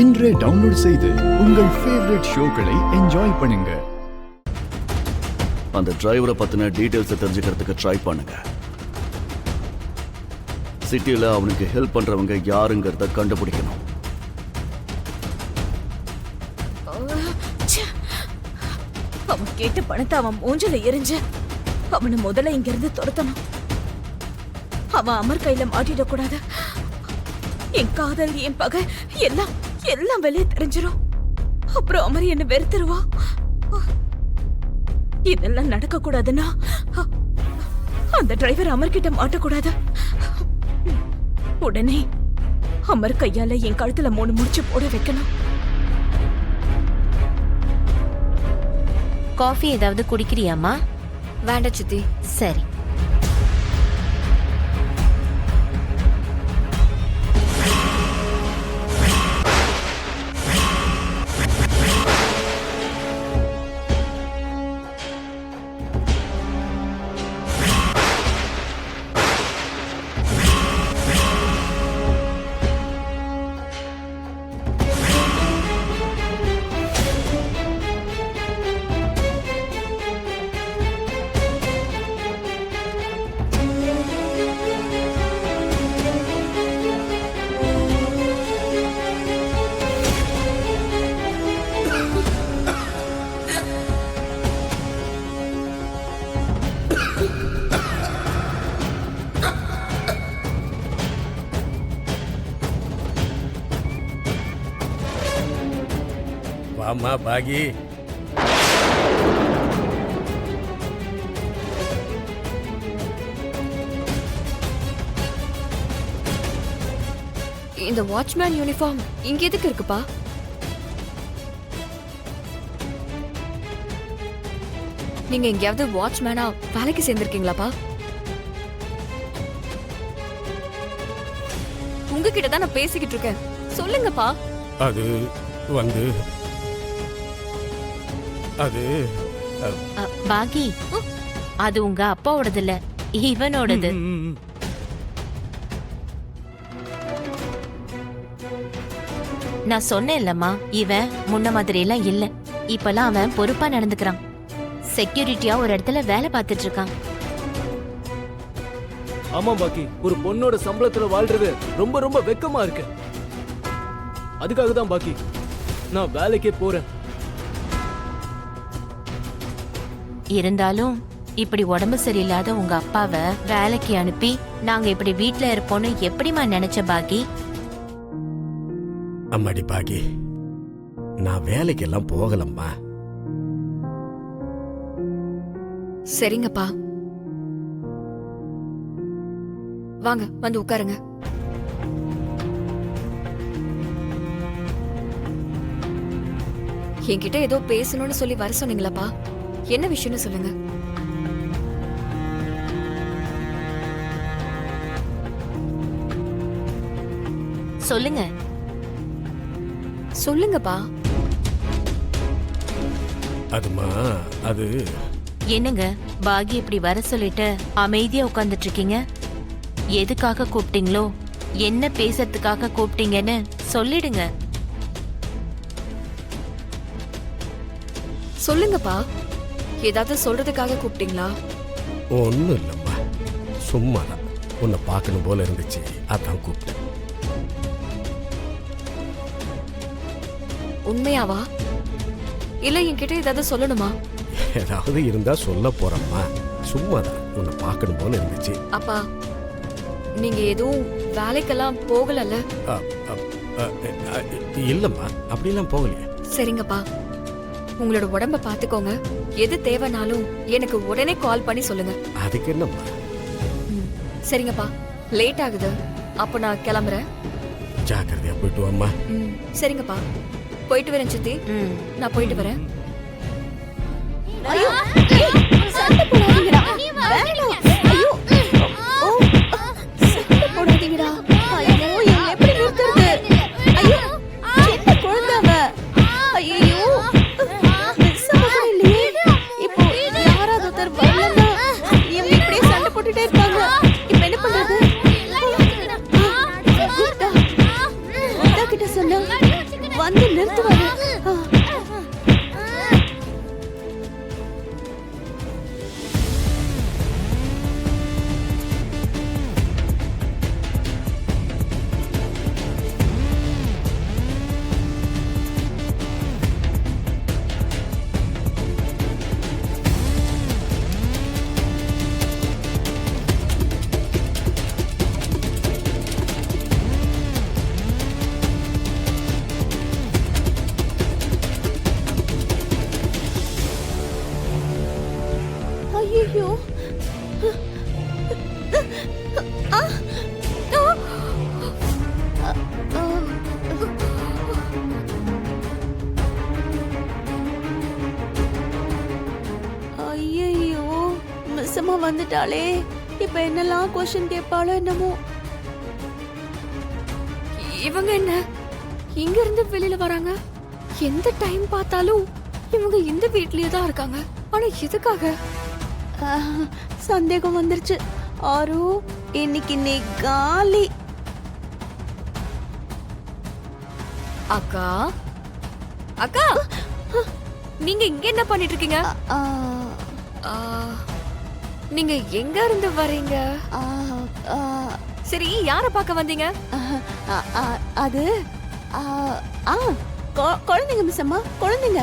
இன்றே டவுன்லோட் செய்து உங்கள் ஃபேவரட் ஷோக்களை என்ஜாய் பண்ணுங்க. அந்த டிரைவரை பத்தின டீடைல்ஸ் தெரிஞ்சுக்கிறதுக்கு ட்ரை பண்ணுங்க. சிட்டில அவனுக்கு ஹெல்ப் பண்றவங்க யாருங்கிறத கண்டுபிடிக்கணும். அவன் கேட்ட பணத்தை அவன் மூஞ்சில எரிஞ்சு அவனை முதல்ல இங்க இருந்து துரத்தணும். அவன் அமர் கையில மாட்டிடக்கூடாது. என் காதல், என் பகை எல்லாம் வெளியே தெரிஞ்சிடும். அப்புறம் அமர் என்ன வெறுத்துருவா. இதெல்லாம் நடக்க கூடாதுன்னா அந்த டிரைவர் அமர் கிட்ட மாட்டக்கூடாது. உடனே அமர் கையால என் கழுத்துல 3 முடிச்சு போட வைக்கணும். காஃபி ஏதாவது குடிக்கிறியாமா? வேண்டாம் சித்தி. சரி. வாமா பாகி. இந்த வாட்ச்மேன் யூனிஃபார்ம் இங்க எதுக்கு இருக்குப்பா? நீங்க எங்கேயாவது வாட்ச்மேனா வேலைக்கு சேர்ந்திருக்கீங்களாப்பா? உங்ககிட்ட தான் நான் பேசிக்கிட்டு இருக்கேன், சொல்லுங்கப்பா. அது பாகி, அது உங்க அப்பாவோடது இல்ல, இவனோடது. நான் சொன்னேன் இல்லம்மா, இவன் முன்ன மாதிரி எல்லாம் இல்ல. இப்பெல்லாம் அவன் பொறுப்பா நடந்துக்கிறான். செக்யூரிட்டியா ஒரு இடத்துல வேலை பார்த்துட்டு இருக்கான். ஆமா பாக்கி, ஒரு பொண்ணோட சம்பளத்துல வாழ்றது ரொம்ப ரொம்ப வெக்கமா இருக்கு. அதுக்காக தான் பாக்கி நான் வேலைக்கே போறேன். இருந்தாலும் இப்படி உடம்பு சரியில்லாத உங்க அப்பாவை வேலைக்கு அனுப்பி நாங்க இப்படி வீட்ல இருப்போம்னு எப்படிமா நினைச்ச பாகி? அம்மாடி பாகி, நான் வேலைக்கெல்லாம் போகலம்மா. சரிங்கப்பா, வாங்க வந்து உட்காருங்க. என்கிட்ட ஏதோ பேசணும்னு சொல்லி வர சொன்னீங்களாப்பா? என்ன விஷயம்னு சொல்லுங்க. சொல்லுங்க சொல்லுங்கப்பா. அதுமா அது என்னங்க பாகி இப்படி வர சொல்லிட்டு அமைதியா உட்கார்ந்துட்டு இருக்கீங்க? எதுக்காக கூப்பிட்டீங்களோ, என்ன பேசுறதுக்காக கூப்பிட்டீங்கன்னு சொல்லிடுங்க. சொல்லுங்கப்பா, ஏதாவது சொல்றதுக்காக கூப்பிட்டீங்களா? ஒன்றும் இல்லைம்மா, சும்மாதான் உன்னை பார்க்கணும் போல இருந்துச்சு, அதான் கூப்பிட்டேன். உண்மையாவா இல்ல என்கிட்ட ஏதாவது சொல்லணுமா? ஏதாவது இருந்தா சொல்ல போறம்மா, சும்மாதான் உன்னை பார்க்கணும் போல இருந்துச்சு. அப்பா, நீங்க எதுவும் வேலைக்கெல்லாம் போகலல்ல? இல்லம்மா, அப்படிலாம் போகலையே. சரிங்கப்பா, உங்களோட உடம்ப பாத்துக்கோங்க. எது தேவைனாலும் எனக்கு உடனே கால் பண்ணி சொல்லுங்க. அதுக்கு என்னம்மா? சரிங்கப்பா, லேட் ஆகுது, அப்ப நான் கிளம்புறேன். ஜாக்கிரதையா போயிட்டு வாம்மா. சரிங்கப்பா, போயிட்டு வரேன் சித்தி. நான் போயிட்டு வரேன். ஐயோ, சண்டை போடாதீங்கடா. ஐயோ, சண்டை போடாதீங்கடா. ஐயோ, இவன் எப்படி நிறுத்துறது? ஐயோ, என்ன குழந்தை அவ? ஐயோ, விசமா இல்லையே. இப்போ யாராவது ஒருத்தர் வரலன்னா இவங்க இப்படியே சண்டை போட்டுட்டே இருப்பாங்க. இப்ப என்ன பண்றது? கிட்ட சொன்ன வந்து நிறுத்துவாரு. ஐயோ, ஐயோ, மிஸ் அம்மா வந்துட்டாளே. இப்ப என்னெல்லாம் கொஸ்டின் கேட்பாளோ என்னமோ. இவங்க என்ன இங்க இருந்து வெளியில வராங்க? எந்த டைம் பார்த்தாலும் இவங்க இந்த வீட்லயே தான் இருக்காங்க. ஆனா எதுக்காக? சந்தேகம் வந்துருச்சு. ஆரு இன்னைக்கு நீ காலி. அக்கா அக்கா, நீங்க இங்க என்ன பண்ணிட்டு இருக்கீங்க? ஆ, ஆ, நீங்க எங்க இருந்து வர்றீங்க? ஆ, ஆ, சரி, யார பார்க்க வந்தீங்க? அது குழந்தைங்க மிஸ் அம்மா, குழந்தைங்க.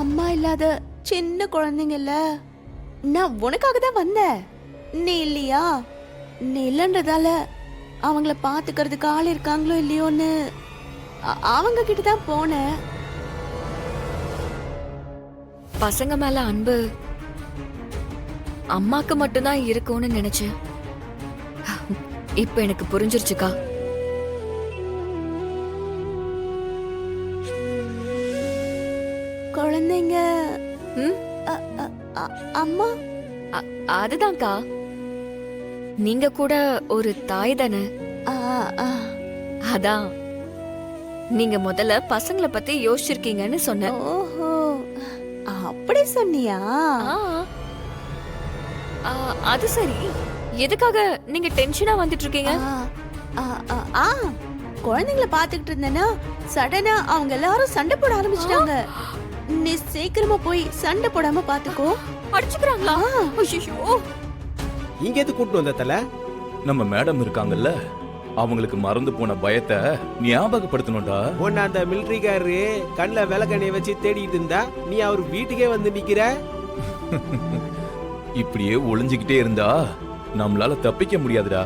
அம்மா இல்லாத சின்ன குழந்தைங்கல்ல. நான் உனக்காக தான் வந்தேன். நீ இல்லையா? நீ இல்லைன்றதால அவங்கள பாத்துக்கிறதுக்கு ஆள் இருக்காங்களோ இல்லையோன்னு அவங்க கிட்ட தான் போனேன். பசங்க மேல அன்பு அம்மாக்கு மட்டும்தான் இருக்கும்னு நினைச்சேன். இப்ப எனக்கு புரிஞ்சிருச்சுக்கா. குழந்தைங்க. ம்? அம்மா. அதுதான்க்கா, நீங்க கூட ஒரு தாய் தானே. ஆ, ஆ. அதான் நீங்க முதல்ல பசங்கள பத்தி யோசிச்சிருக்கீங்கன்னு சொன்னேன். ஓஹோ, அப்படி சொன்னியா? ஆ. ஆ, அது சரி, எதுக்காக நீங்க டென்ஷனா வந்துட்டு இருக்கீங்க? குழந்தைங்கள பாத்துக்கிட்டு இருந்தேன்னா சடனா அவங்க எல்லாரும் சண்டை போட ஆரம்பிச்சிட்டாங்க. நீ சீக்கிரமா போய் சண்டை போடாம பாத்துக்கோ. அடிச்சுக்கிறாங்களா? ஐயோ, இங்க எது கூட்டு வந்த தல? நம்ம மேடம் இருக்காங்கல்ல, அவங்களுக்கு மறந்து போன பயத்தை ஞாபகப்படுத்தணும்டா. உன்ன அந்த மிலிட்டரிக்காரரு கண்ணில் விளக்கண்ணைய வச்சு தேடிட்டு இருந்தா நீ அவர் வீட்டுக்கே வந்து நிக்கிற. இப்படியே ஒளிஞ்சுக்கிட்டே இருந்தா நம்மளால தப்பிக்க முடியாதுடா.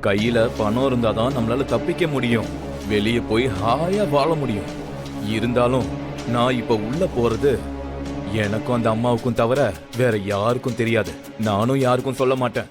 கையில பணம் இருந்தாதான் நம்மளால தப்பிக்க முடியும், வெளியே போய் ஹாயா வாழ முடியும். இருந்தாலும் நான் இப்ப உள்ள போறது எனக்கும் அந்த அம்மாவுக்கும் தவிர வேற யாருக்கும் தெரியாது. நானும் யாருக்கும் சொல்ல மாட்டேன்.